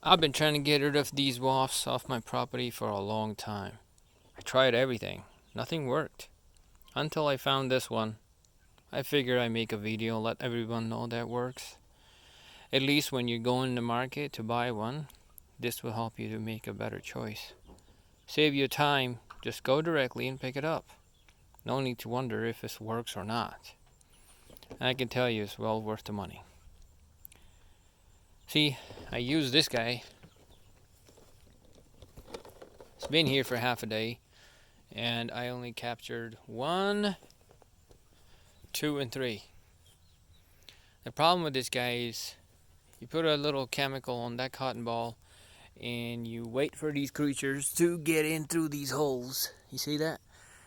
I've been trying to get rid of these wasps off my property for a long time. I tried everything. Nothing worked. Until I found this one. I figured I'd make a video, let everyone know that works. At least when you go in the market to buy one, this will help you to make a better choice. Save you time, just go directly and pick it up. No need to wonder if this works or not. And I can tell you it's well worth the money. See, I used this guy. It's been here for half a day, and I only captured 1, 2, and 3. The problem with this guy is you put a little chemical on that cotton ball and you wait for these creatures to get in through these holes. You see that?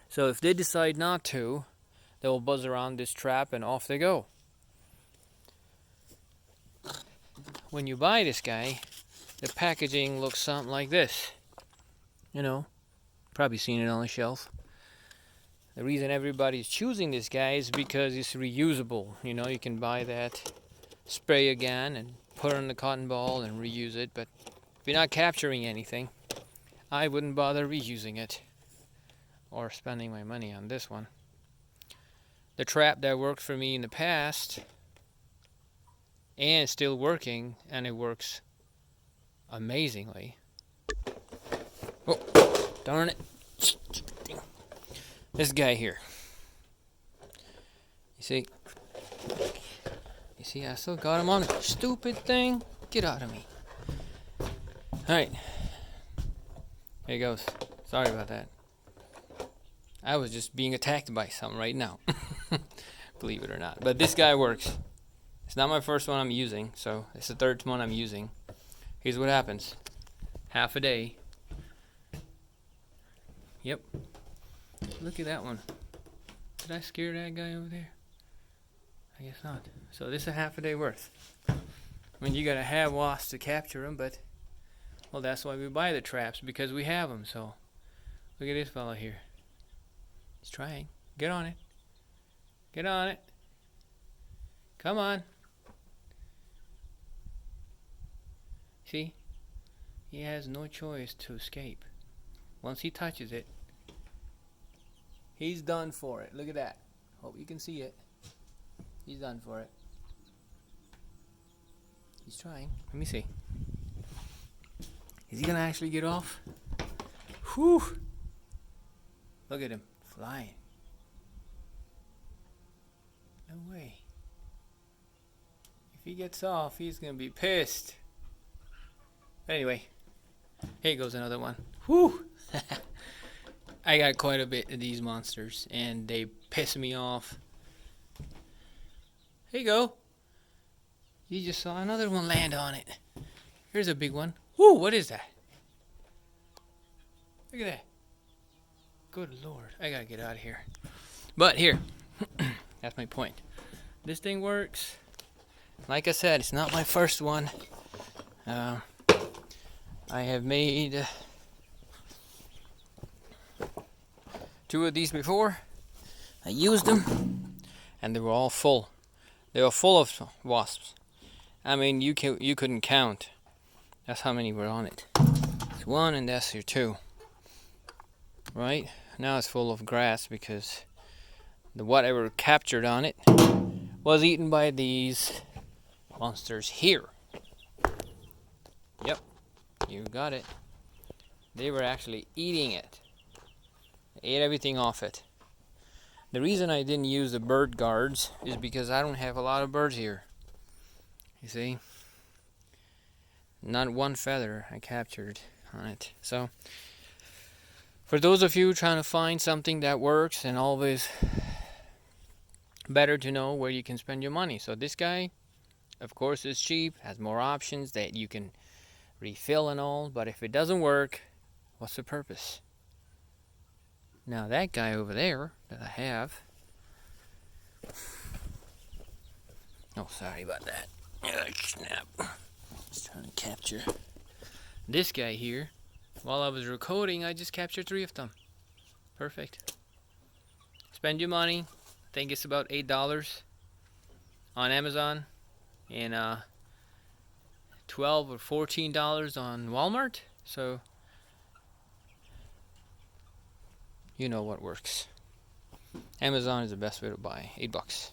So if they decide not to, they'll buzz around this trap and off they go. When you buy this guy, the packaging looks something like this. You know, probably seen it on the shelf. The reason everybody's choosing this guy is because it's reusable. You know, you can buy that, spray again, and put it on the cotton ball and reuse it. But if you're not capturing anything, I wouldn't bother reusing it or spending my money on this one. The trap that worked for me in the past, and it's still working, and it works amazingly. Oh, darn it. This guy here. You see, I still got him on. Stupid thing. Get out of me. Alright. Here he goes. Sorry about that. I was just being attacked by something right now. Believe it or not. But this guy works. It's not my first one I'm using, so it's the third one I'm using. Here's what happens. Half a day. Yep. Look at that one. Did I scare that guy over there? I guess not. So this is a half a day worth. I mean, you gotta have wasps to capture them, but well, that's why we buy the traps, because we have them. So look at this fella here. He's trying. Get on it. Get on it. Come on. See? He has no choice to escape. Once he touches it, he's done for it. Look at that. Hope you can see it. He's done for it. He's trying. Let me see. Is he gonna actually get off? Whew! Look at him flying. No way. If he gets off, he's gonna be pissed. Anyway, here goes another one. Whew! I got quite a bit of these monsters, and they piss me off. Here you go. You just saw another one land on it. Here's a big one. Whoo, what is that? Look at that. Good Lord, I gotta get out of here. But here, that's my point. This thing works. Like I said, it's not my first one. I have made 2 of these before. I used them, and they were all full. They were full of wasps. I mean, you couldn't count. That's how many were on it. It's 1, and that's here 2. Right? Now it's full of grass because the whatever captured on it was eaten by these monsters here. Yep, you got it. They were actually eating it. They ate everything off it. The reason I didn't use the bird guards is because I don't have a lot of birds here. You see? Not one feather I captured on it. So, for those of you trying to find something that works, and always better to know where you can spend your money. So this guy, of course, is cheap, has more options that you can refill and all, but if it doesn't work, what's the purpose? Now that guy over there that I have, oh, sorry about that. Snap. Just trying to capture this guy here. While I was recording, I just captured 3 of them. Perfect. Spend your money. I think it's about $8 on Amazon, and $12 or $14 on Walmart. So you know what works. Amazon is the best way to buy. $8.